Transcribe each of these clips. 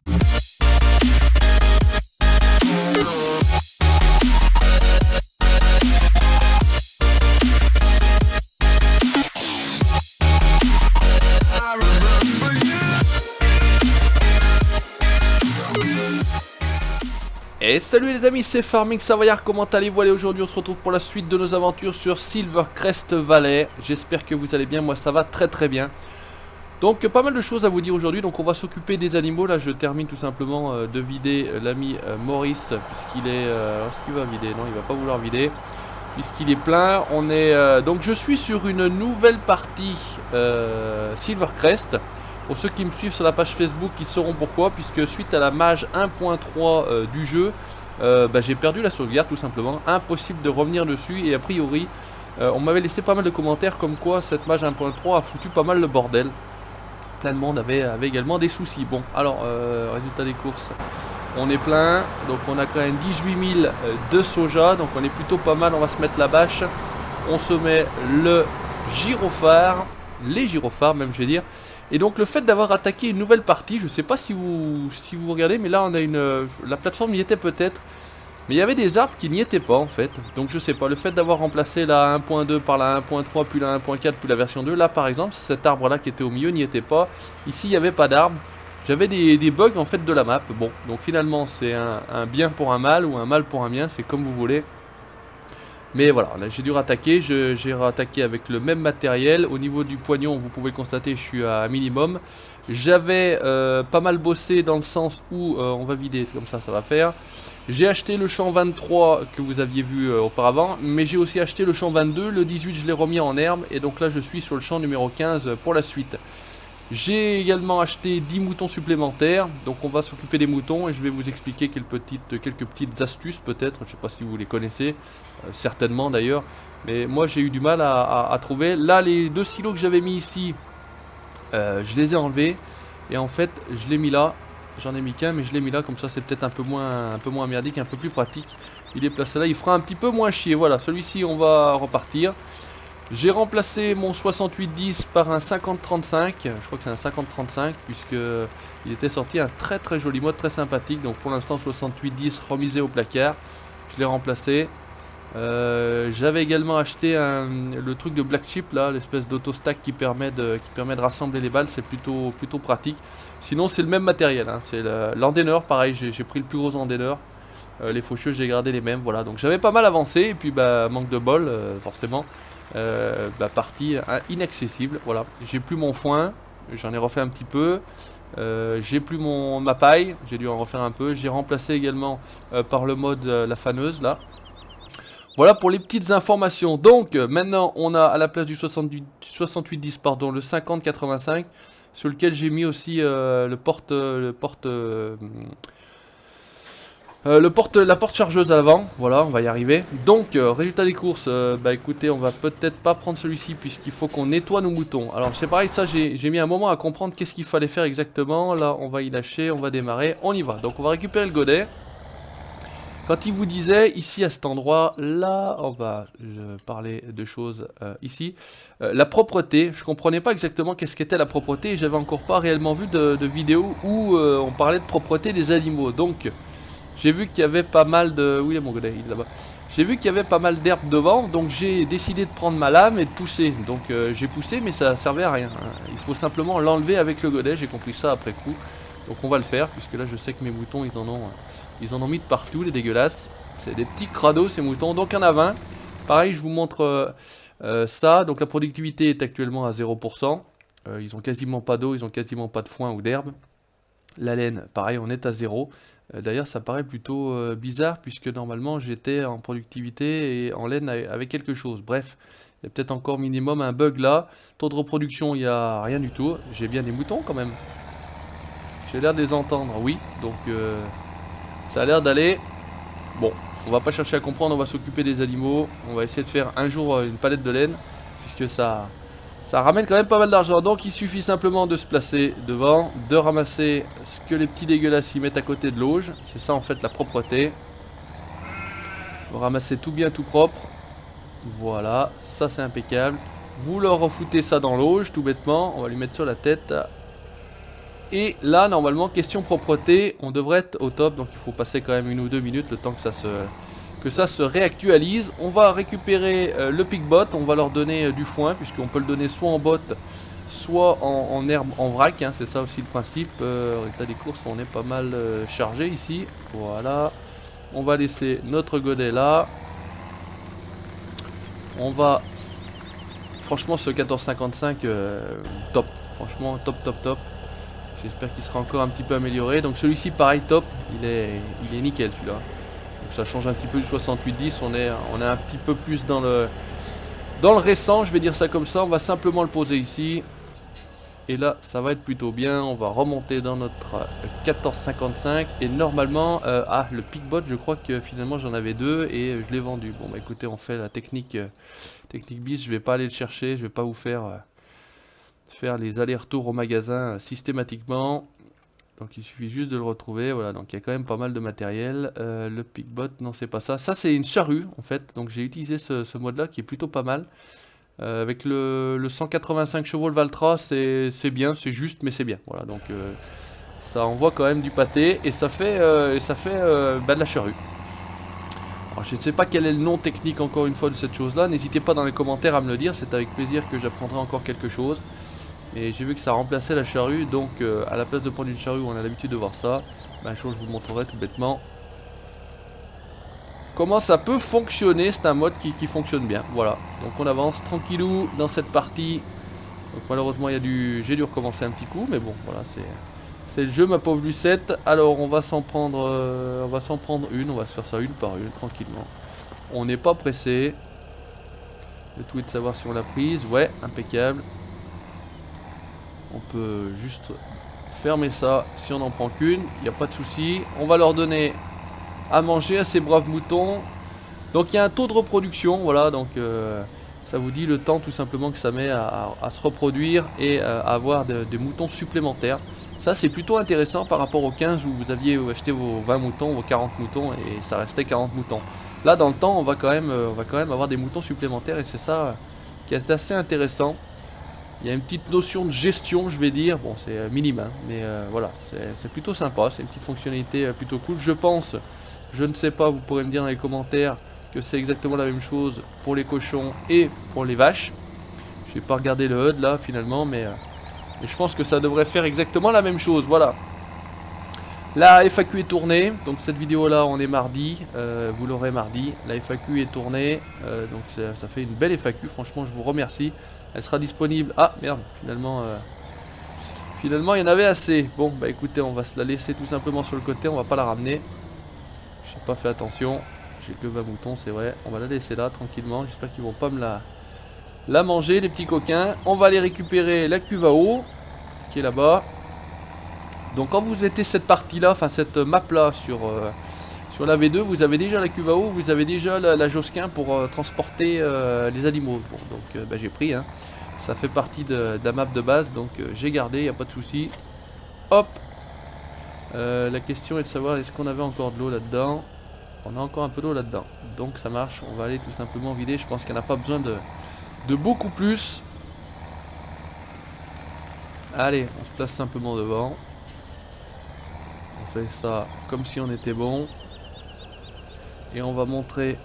Et salut les amis, c'est Farming Savoyard, comment allez-vous? Allez, aujourd'hui on se retrouve pour la suite de nos aventures sur Silvercrest Valley. J'espère que vous allez bien, moi ça va très bien. Donc pas mal de choses à vous dire aujourd'hui, donc on va s'occuper des animaux. Là je termine tout simplement de vider l'ami Maurice, puisqu'il est... est-ce qu'il va vider? Non, il va pas vouloir vider, puisqu'il est plein. On est donc je suis sur une nouvelle partie Silvercrest. Pour ceux qui me suivent sur la page Facebook, ils sauront pourquoi, puisque suite à la mage 1.3 du jeu, j'ai perdu la sauvegarde tout simplement. Impossible de revenir dessus, et a priori, on m'avait laissé pas mal de commentaires comme quoi cette mage 1.3 a foutu pas mal le bordel. Plein de monde avait également des soucis. Bon, alors, résultat des courses, on est plein, donc on a quand même 18 000 de soja, donc on est plutôt pas mal. On va se mettre la bâche, on se met le gyrophare, les gyrophares même je vais dire. Et donc le fait d'avoir attaqué une nouvelle partie, je sais pas si vous regardez, mais là on a la plateforme y était peut-être, mais il y avait des arbres qui n'y étaient pas en fait. Donc je sais pas, le fait d'avoir remplacé la 1.2 par la 1.3, puis la 1.4, puis la version 2, là par exemple, cet arbre là qui était au milieu n'y était pas. Ici il n'y avait pas d'arbre, j'avais des bugs en fait de la map. Bon, donc finalement c'est un bien pour un mal ou un mal pour un bien, c'est comme vous voulez. Mais voilà, là j'ai dû rattaquer, j'ai rattaqué avec le même matériel. Au niveau du poignon, vous pouvez le constater, je suis à minimum. J'avais pas mal bossé dans le sens où on va vider, comme ça va faire. J'ai acheté le champ 23 que vous aviez vu auparavant, mais j'ai aussi acheté le champ 22, le 18 je l'ai remis en herbe, et donc là je suis sur le champ numéro 15 pour la suite. J'ai également acheté 10 moutons supplémentaires, donc on va s'occuper des moutons et je vais vous expliquer quelques petites astuces peut-être, je ne sais pas si vous les connaissez, certainement d'ailleurs, mais moi j'ai eu du mal à trouver. Là les deux silos que j'avais mis ici, je les ai enlevés et en fait je l'ai mis là, j'en ai mis qu'un mais je l'ai mis là, comme ça c'est peut-être un peu moins merdique, un peu plus pratique. Il est placé là, il fera un petit peu moins chier, voilà, celui-ci on va repartir. J'ai remplacé mon 6810 par un 5035, je crois que c'est un 5035 puisque il était sorti un très joli mode, très sympathique. Donc pour l'instant 6810 remisé au placard, je l'ai remplacé. J'avais également acheté le truc de Black Chip là, l'espèce d'autostack qui permet de rassembler les balles, c'est plutôt pratique. Sinon c'est le même matériel, hein. C'est l'endaineur, pareil, j'ai pris le plus gros endaineur. Les faucheux j'ai gardé les mêmes, voilà. Donc j'avais pas mal avancé et puis manque de bol forcément. Partie inaccessible, voilà. J'ai plus mon foin, j'en ai refait un petit peu. J'ai plus ma paille, j'ai dû en refaire un peu. J'ai remplacé également par le mode la faneuse là. Voilà pour les petites informations. Donc maintenant on a à la place du 6810 pardon, le 5085 sur lequel j'ai mis aussi la porte chargeuse à l'avant, voilà, on va y arriver. Donc, résultat des courses, écoutez, on va peut-être pas prendre celui-ci puisqu'il faut qu'on nettoie nos moutons. Alors c'est pareil, ça j'ai mis un moment à comprendre qu'est-ce qu'il fallait faire exactement. Là, on va y lâcher, on va démarrer, on y va. Donc on va récupérer le godet. Quand il vous disait, ici à cet endroit, là, on va parler de choses ici. La propreté, je comprenais pas exactement qu'est-ce qu'était la propreté et j'avais encore pas réellement vu de vidéo où on parlait de propreté des animaux. Donc... j'ai vu qu'il y avait pas mal de... où il est mon godet? Il est là-bas. J'ai vu qu'il y avait pas mal d'herbe devant, donc j'ai décidé de prendre ma lame et de pousser. Donc j'ai poussé, mais ça servait à rien, hein. Il faut simplement l'enlever avec le godet, j'ai compris ça après coup. Donc on va le faire, puisque là je sais que mes moutons, ils en ont mis de partout, les dégueulasses. C'est des petits crados ces moutons, donc il y en a 20. Pareil, je vous montre ça. Donc la productivité est actuellement à 0%. Ils ont quasiment pas d'eau, ils ont quasiment pas de foin ou d'herbe. La laine, pareil, on est à 0. D'ailleurs ça paraît plutôt bizarre puisque normalement j'étais en productivité et en laine avec quelque chose. Bref, il y a peut-être encore minimum un bug là. Taux de reproduction, il n'y a rien du tout. J'ai bien des moutons quand même. J'ai l'air de les entendre, oui. Donc ça a l'air d'aller. Bon, on va pas chercher à comprendre, on va s'occuper des animaux. On va essayer de faire un jour une palette de laine puisque ça ramène quand même pas mal d'argent. Donc il suffit simplement de se placer devant, de ramasser ce que les petits dégueulasses y mettent à côté de l'auge. C'est ça en fait la propreté. Vous ramassez tout bien tout propre. Voilà, ça c'est impeccable. Vous leur refoutez ça dans l'auge tout bêtement. On va lui mettre sur la tête. Et là, normalement, question propreté, on devrait être au top. Donc il faut passer quand même 1 ou 2 minutes le temps que ça se réactualise. On va récupérer le pigbot, on va leur donner du foin, puisqu'on peut le donner soit en botte, soit en herbe, en vrac, hein, c'est ça aussi le principe. Résultat des courses, on est pas mal chargé ici. Voilà. On va laisser notre godet là. On va... Franchement, ce 1455, top. Franchement, top, top, top. J'espère qu'il sera encore un petit peu amélioré. Donc celui-ci, pareil, top. Il est nickel, celui-là. Donc ça change un petit peu du 6810. On est un petit peu plus dans le récent, je vais dire ça comme ça. On va simplement le poser ici. Et là, ça va être plutôt bien. On va remonter dans notre 1455. Et normalement, le pigbot, je crois que finalement j'en avais 2 et je l'ai vendu. Bon, bah écoutez, on fait la technique bis. Je vais pas aller le chercher. Je vais pas vous faire les allers-retours au magasin systématiquement. Donc il suffit juste de le retrouver. Voilà, donc il y a quand même pas mal de matériel. Le pigbot, non, c'est pas ça. Ça, c'est une charrue en fait. Donc j'ai utilisé ce mode-là qui est plutôt pas mal. Avec le 185 chevaux le Valtra, c'est bien, c'est juste, mais c'est bien. Voilà, donc ça envoie quand même du pâté et ça fait de la charrue. Alors, je ne sais pas quel est le nom technique encore une fois de cette chose-là. N'hésitez pas dans les commentaires à me le dire, c'est avec plaisir que j'apprendrai encore quelque chose. Et j'ai vu que ça remplaçait la charrue, donc à la place de prendre une charrue où on a l'habitude de voir ça, un jour je vous montrerai tout bêtement comment ça peut fonctionner. C'est un mode qui fonctionne bien. Voilà, donc on avance tranquillou dans cette partie. Donc malheureusement j'ai dû recommencer un petit coup, mais bon voilà, c'est le jeu ma pauvre Lucette. Alors on va s'en prendre une, on va se faire ça une par une tranquillement. On n'est pas pressé. Le tout est de savoir si on l'a prise. Ouais, impeccable. On peut juste fermer ça si on n'en prend qu'une, il n'y a pas de souci. On va leur donner à manger à ces braves moutons. Donc il y a un taux de reproduction, voilà, donc ça vous dit le temps tout simplement que ça met à se reproduire et à avoir des moutons supplémentaires. Ça c'est plutôt intéressant par rapport aux 15 où vous aviez acheté vos 20 moutons, vos 40 moutons et ça restait 40 moutons. Là dans le temps on va quand même avoir des moutons supplémentaires et c'est ça qui est assez intéressant. Il y a une petite notion de gestion, je vais dire. Bon, c'est minime, hein, mais voilà, c'est plutôt sympa. C'est une petite fonctionnalité plutôt cool. Je pense, je ne sais pas, vous pourrez me dire dans les commentaires que c'est exactement la même chose pour les cochons et pour les vaches. Je n'ai pas regardé le HUD là finalement, mais je pense que ça devrait faire exactement la même chose. Voilà. La FAQ est tournée, donc cette vidéo là on est mardi, vous l'aurez mardi. La FAQ est tournée, donc ça fait une belle FAQ, franchement je vous remercie. Elle sera disponible. Ah merde, finalement il y en avait assez. Bon bah écoutez, on va se la laisser tout simplement sur le côté, on va pas la ramener. J'ai pas fait attention, j'ai que 20 moutons c'est vrai. On va la laisser là tranquillement, j'espère qu'ils vont pas me la manger les petits coquins. On va aller récupérer la cuve à eau qui est là-bas. Donc quand vous mettez cette partie là, enfin cette map là sur la V2, vous avez déjà la cuve à eau, vous avez déjà la Josquin pour transporter les animaux. Bon, donc j'ai pris, hein. Ça fait partie de la map de base, donc j'ai gardé, il n'y a pas de souci. Hop. La question est de savoir est-ce qu'on avait encore de l'eau là-dedans. On a encore un peu d'eau là-dedans, donc ça marche. On va aller tout simplement vider, je pense qu'il n'y en a pas besoin de beaucoup plus. Allez, on se place simplement devant. On fait ça comme si on était bon. Et on va montrer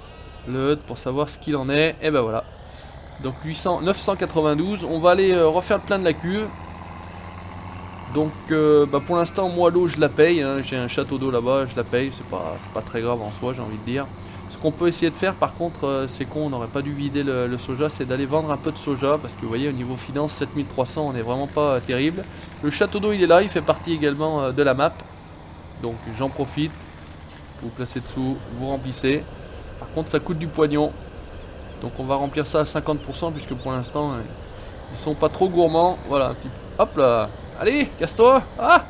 le HUD pour savoir ce qu'il en est. Et ben voilà. Donc 992. On va aller refaire le plein de la cuve. Donc pour l'instant moi l'eau je la paye, hein. J'ai un château d'eau là-bas, je la paye. C'est pas très grave en soi, j'ai envie de dire. Ce qu'on peut essayer de faire par contre, c'est qu'on n'aurait pas dû vider le soja, c'est d'aller vendre un peu de soja. Parce que vous voyez au niveau finance 7300 on est vraiment pas terrible. Le château d'eau il est là, il fait partie également de la map. Donc j'en profite. Vous placez dessous, vous remplissez. Par contre ça coûte du poignon. Donc on va remplir ça à 50% puisque pour l'instant ils sont pas trop gourmands. Voilà un petit peu. Hop là. Allez, casse-toi. Ah,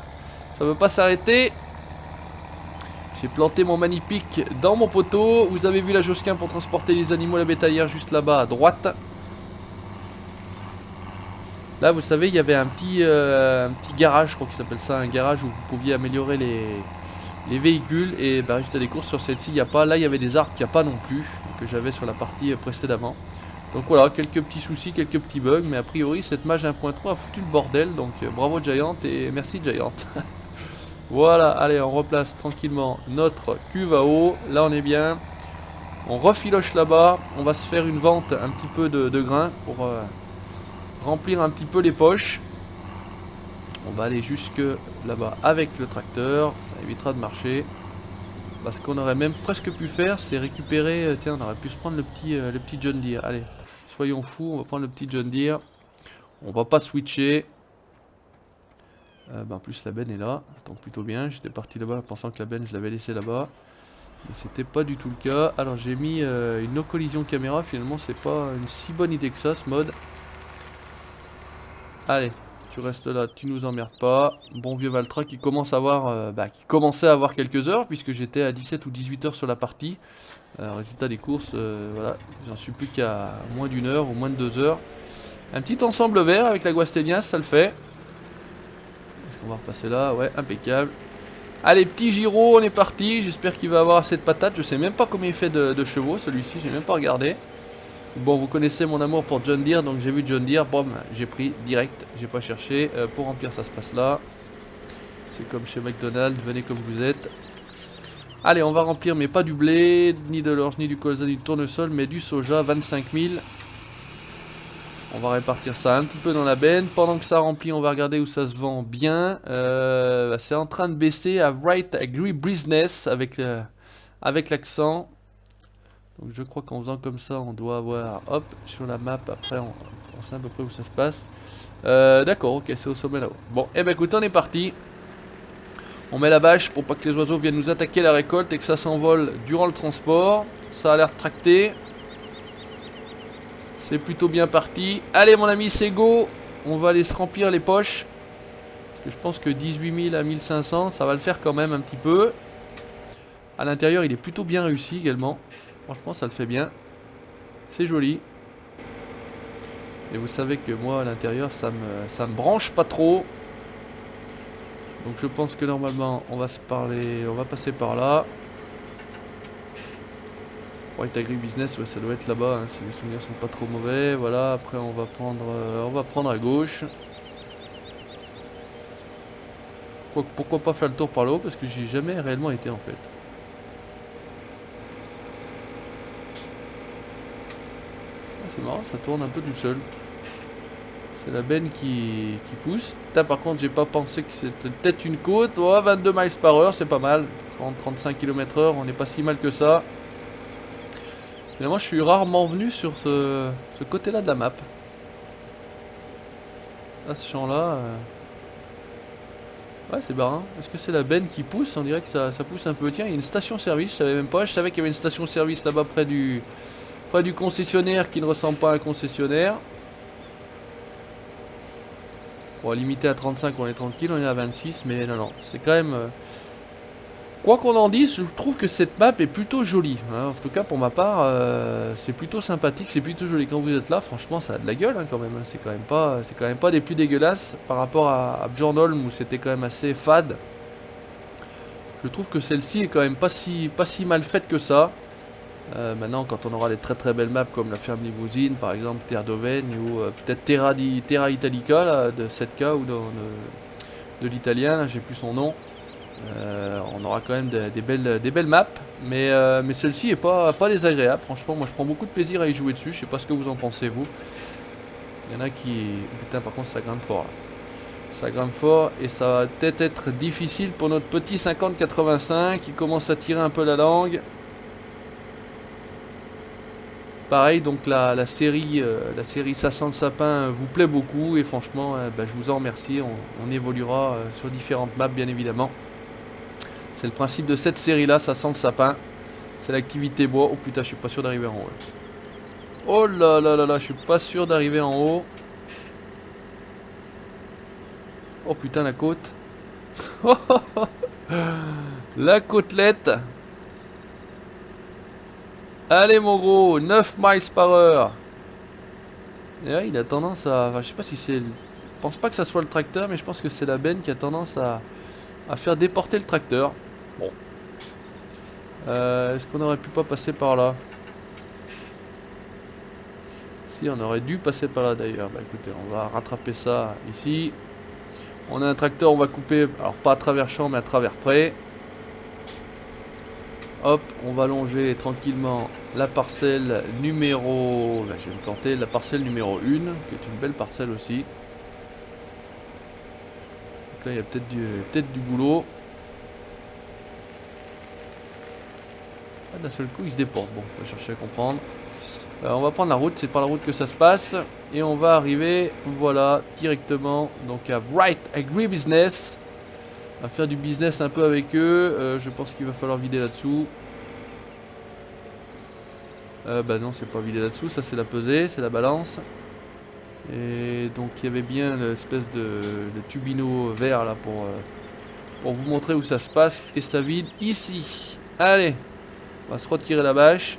ça veut pas s'arrêter. J'ai planté mon magnifique dans mon poteau. Vous avez vu la Josquin pour transporter les animaux, la bétaillère juste là-bas à droite. Là vous savez il y avait un petit garage, je crois qu'il s'appelle ça, un garage où vous pouviez améliorer les véhicules. Et bah résultat des courses sur celle-ci il n'y a pas. Là il y avait des arbres qu'il n'y a pas non plus, que j'avais sur la partie précédemment. Donc voilà, quelques petits soucis, quelques petits bugs, mais a priori cette mage 1.3 a foutu le bordel, donc bravo Giant et merci Giant. Voilà, allez, on replace tranquillement notre cuve à eau, là on est bien. On refiloche là-bas, on va se faire une vente un petit peu de grains pour remplir un petit peu les poches. On va aller jusque là-bas avec le tracteur, ça évitera de marcher. Parce qu'on aurait même presque pu faire, c'est récupérer, tiens on aurait pu se prendre le petit John Deere. Allez, soyons fous, on va prendre le petit John Deere. On va pas switcher. En plus la benne est là, ça tombe plutôt bien. J'étais parti là-bas pensant que la benne je l'avais laissée là-bas. Mais c'était pas du tout le cas. Alors j'ai mis une no collision caméra, finalement c'est pas une si bonne idée que ça ce mode. Allez, tu restes là, tu nous emmerdes pas. Bon vieux Valtra qui commence à avoir, qui commençait à avoir quelques heures puisque j'étais à 17 ou 18 heures sur la partie. Résultat des courses, voilà, j'en suis plus qu'à moins d'une heure ou moins de 2 heures. Un petit ensemble vert avec la Guastenias, ça le fait. Est-ce qu'on va repasser là? Ouais, impeccable. Allez, petit Giro, on est parti. J'espère qu'il va avoir assez de patates. Je sais même pas combien il fait de chevaux, celui-ci, j'ai même pas regardé. Bon, vous connaissez mon amour pour John Deere, donc j'ai vu John Deere, boum, j'ai pris direct, j'ai pas cherché. Pour remplir, ça se passe là. C'est comme chez McDonald's, venez comme vous êtes. Allez, on va remplir, mais pas du blé, ni de l'orge, ni du colza, ni du tournesol, mais du soja, 25 000. On va répartir ça un petit peu dans la benne. Pendant que ça remplit, on va regarder où ça se vend bien. C'est en train de baisser à Right Agree Business avec l'accent. Donc je crois qu'en faisant comme ça, on doit avoir, hop, sur la map, après on sait à peu près où ça se passe. D'accord, ok, c'est au sommet là-haut. Bon, et ben écoute, on est parti. On met la bâche pour pas que les oiseaux viennent nous attaquer la récolte et que ça s'envole durant le transport. Ça a l'air tracté. C'est plutôt bien parti. Allez mon ami, c'est go. On va aller se remplir les poches. Parce que je pense que 18 000 à 1500, ça va le faire quand même un petit peu. À l'intérieur, il est plutôt bien réussi également. Franchement, ça le fait bien. C'est joli. Et vous savez que moi, à l'intérieur, ça me branche pas trop. Donc je pense que normalement, on va passer par là. White Agri Business, ouais, ça doit être là-bas, hein, si les souvenirs sont pas trop mauvais. Voilà, après on va prendre à gauche. Pourquoi pas faire le tour par là-haut, parce que j'y ai jamais réellement été en fait. Ah, c'est marrant, ça tourne un peu tout seul. C'est la benne qui pousse. Là par contre, j'ai pas pensé que c'était peut-être une côte. Oh, 22 miles par heure, c'est pas mal. 30-35 km/h, on n'est pas si mal que ça. Finalement, je suis rarement venu sur ce côté-là de la map. Là, ce champ-là... Ouais, c'est barrant. Est-ce que c'est la benne qui pousse? On dirait que ça pousse un peu. Tiens, il y a une station-service, je savais même pas. Je savais qu'il y avait une station-service là-bas près du concessionnaire qui ne ressemble pas à un concessionnaire. Bon, limité à 35, on est tranquille, on est à 26, mais non, c'est quand même... Quoi qu'on en dise, je trouve que cette map est plutôt jolie. Hein. En tout cas, pour ma part, c'est plutôt sympathique, c'est plutôt joli. Quand vous êtes là, franchement, ça a de la gueule hein, quand même. Hein. C'est quand même pas des plus dégueulasses par rapport à Bjornholm où c'était quand même assez fade. Je trouve que celle-ci est quand même pas si mal faite que ça. Maintenant, quand on aura des très belles maps comme la ferme Limousine, par exemple Terre d'Auvergne ou peut-être Terra Italica là, de 7K ou de l'italien, j'ai plus son nom. On aura quand même des belles maps, mais celle-ci est pas désagréable. Franchement, moi je prends beaucoup de plaisir à y jouer dessus. Je sais pas ce que vous en pensez vous. Il y en a qui... Putain, par contre ça grimpe fort là. Ça grimpe fort et ça va peut-être être difficile pour notre petit 50-85 qui commence à tirer un peu la langue. Pareil, donc la série Sassant de Sapin vous plaît beaucoup et franchement, je vous en remercie. On évoluera sur différentes maps bien évidemment. C'est le principe de cette série là, ça sent le sapin. C'est l'activité bois. Oh putain, je suis pas sûr d'arriver en haut. Oh là là là là, je suis pas sûr d'arriver en haut. Oh putain, la côte. La côtelette. Allez mon gros, 9 miles par heure. Et ouais, il a tendance à... Enfin, je sais pas si c'est... Je pense pas que ça soit le tracteur, mais je pense que c'est la benne qui a tendance à faire déporter le tracteur. Bon. Est-ce qu'on aurait pu pas passer par là? Si, on aurait dû passer par là d'ailleurs. Bah écoutez, on va rattraper ça ici. On a un tracteur, on va couper, alors pas à travers champ, mais à travers pré. Hop, on va longer tranquillement la parcelle numéro... Là, je vais me planter, la parcelle numéro 1, qui est une belle parcelle aussi. Donc là, il y a peut-être du boulot. Ah, d'un seul coup, il se déporte. Bon, on va chercher à comprendre. On va prendre la route, c'est par la route que ça se passe. Et on va arriver, voilà, directement donc à Bright Agribusiness. On va faire du business un peu avec eux. Je pense qu'il va falloir vider là-dessous. Bah non, c'est pas vider là-dessous, ça c'est la pesée, c'est la balance. Et donc il y avait bien l'espèce de tubino vert là pour vous montrer où ça se passe. Et ça vide ici. Allez, on va se retirer la bâche.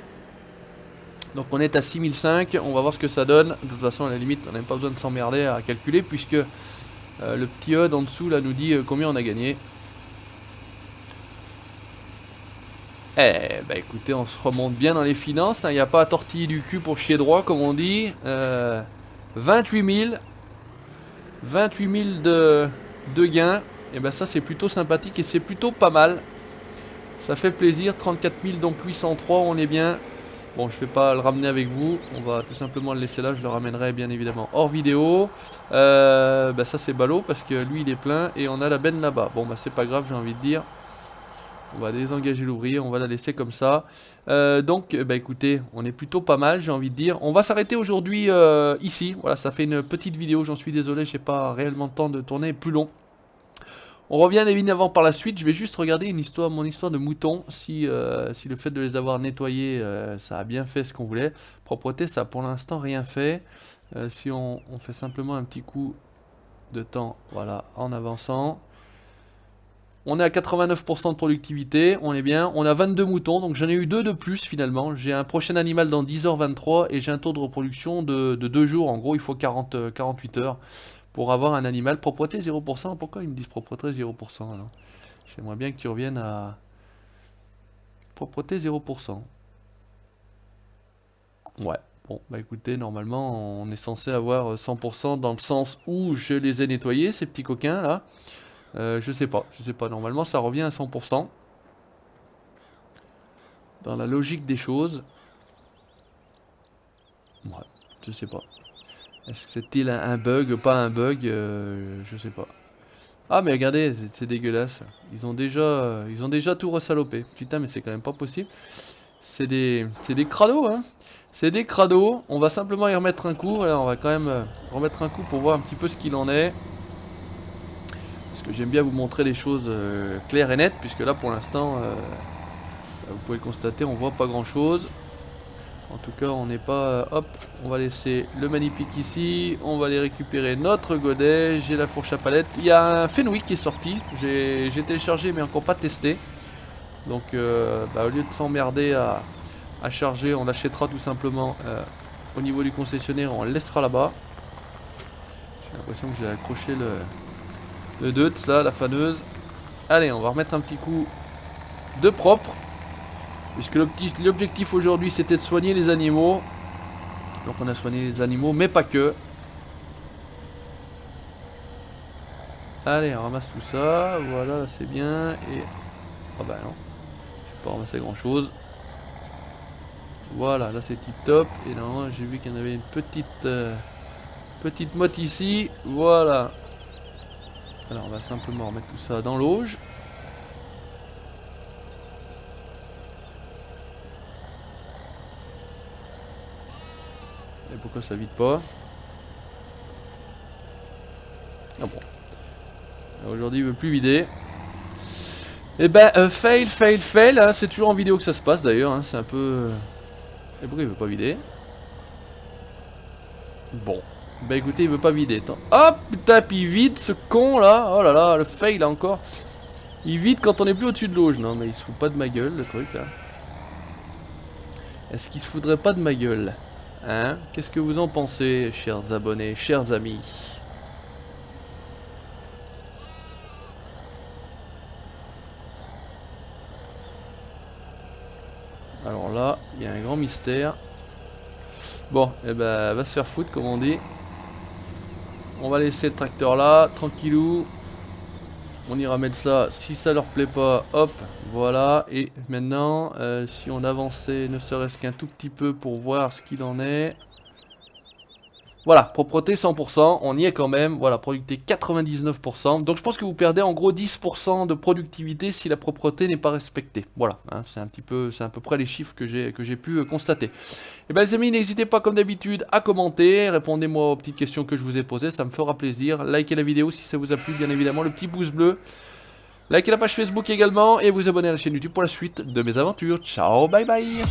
Donc on est à 6005, on va voir ce que ça donne. De toute façon à la limite on n'a même pas besoin de s'emmerder à calculer puisque le petit HUD en dessous là nous dit combien on a gagné. Eh bah écoutez, on se remonte bien dans les finances, il n'y a pas à tortiller du cul pour chier droit comme on dit. 28 000 de gains, et ben ça c'est plutôt sympathique et c'est plutôt pas mal. Ça fait plaisir, 34 000 donc 803, on est bien. Bon, je vais pas le ramener avec vous, on va tout simplement le laisser là, je le ramènerai bien évidemment hors vidéo. Bah ça c'est ballot parce que lui il est plein et on a la benne là-bas. Bon bah c'est pas grave, j'ai envie de dire. On va désengager l'ouvrier, on va la laisser comme ça. Donc bah écoutez, on est plutôt pas mal, j'ai envie de dire. On va s'arrêter aujourd'hui ici, voilà, ça fait une petite vidéo, j'en suis désolé, j'ai pas réellement le temps de tourner plus long. On revient évidemment par la suite, je vais juste regarder mon histoire de moutons, si le fait de les avoir nettoyés, ça a bien fait ce qu'on voulait. Propreté, ça a pour l'instant rien fait. Si on fait simplement un petit coup de temps, voilà, en avançant. On est à 89% de productivité, on est bien. On a 22 moutons, donc j'en ai eu 2 de plus finalement. J'ai un prochain animal dans 10h23 et j'ai un taux de reproduction de 2 jours. En gros, il faut 48 heures. Pour avoir un animal, propreté 0%, pourquoi ils me disent propreté 0% alors? J'aimerais bien que tu reviennes à propreté 0%. Ouais, bon, bah écoutez, normalement on est censé avoir 100% dans le sens où je les ai nettoyés, ces petits coquins là. Je sais pas, normalement ça revient à 100%. Dans la logique des choses. Ouais, je sais pas. Est-ce que c'était un bug, pas un bug, je sais pas. Ah mais regardez, c'est dégueulasse. Ils ont déjà tout resalopé. Putain mais c'est quand même pas possible. C'est des crados hein. C'est des crados. On va simplement y remettre un coup. Voilà, on va quand même remettre un coup pour voir un petit peu ce qu'il en est. Parce que j'aime bien vous montrer les choses claires et nettes. Puisque là pour l'instant, vous pouvez le constater, on voit pas grand chose. En tout cas, on n'est pas... hop, on va laisser le Manipic ici. On va aller récupérer notre godet. J'ai la fourche à palette. Il y a un Fenwick qui est sorti. J'ai téléchargé mais encore pas testé. Donc, au lieu de s'emmerder à charger, on l'achètera tout simplement au niveau du concessionnaire. On le laissera là-bas. J'ai l'impression que j'ai accroché le deutz là, la faneuse. Allez, on va remettre un petit coup de propre. Puisque l'objectif aujourd'hui c'était de soigner les animaux. Donc on a soigné les animaux mais pas que. Allez on ramasse tout ça. Voilà là c'est bien. Et... oh bah non. Je vais pas ramasser grand chose. Voilà là c'est tip top. Et normalement j'ai vu qu'il y en avait une petite motte ici. Voilà. Alors on va simplement remettre tout ça dans l'auge. Et pourquoi ça vide pas? Ah bon. Aujourd'hui il veut plus vider. Et ben fail, hein, c'est toujours en vidéo que ça se passe d'ailleurs, hein, c'est un peu... Et pourquoi il veut pas vider? Bon. Bah écoutez, il veut pas vider. Attends. Hop, putain, puis il vide ce con là. Oh là là, le fail là encore. Il vide quand on est plus au-dessus de l'auge. Non mais il se fout pas de ma gueule le truc là. Est-ce qu'il se foudrait pas de ma gueule? Hein? Qu'est-ce que vous en pensez, chers abonnés, chers amis? Alors là, il y a un grand mystère. Bon, et ben, va se faire foutre, comme on dit. On va laisser le tracteur là, tranquillou. On ira mettre ça, si ça leur plaît pas, hop, voilà. Et maintenant, si on avançait ne serait-ce qu'un tout petit peu pour voir ce qu'il en est. Voilà, propreté 100%, on y est quand même, voilà, productivité 99%, donc je pense que vous perdez en gros 10% de productivité si la propreté n'est pas respectée. Voilà, hein, c'est un petit peu, c'est à peu près les chiffres que j'ai pu constater. Et bien les amis, n'hésitez pas comme d'habitude à commenter, répondez-moi aux petites questions que je vous ai posées, ça me fera plaisir. Likez la vidéo si ça vous a plu, bien évidemment, le petit pouce bleu. Likez la page Facebook également et vous abonnez à la chaîne YouTube pour la suite de mes aventures. Ciao, bye bye.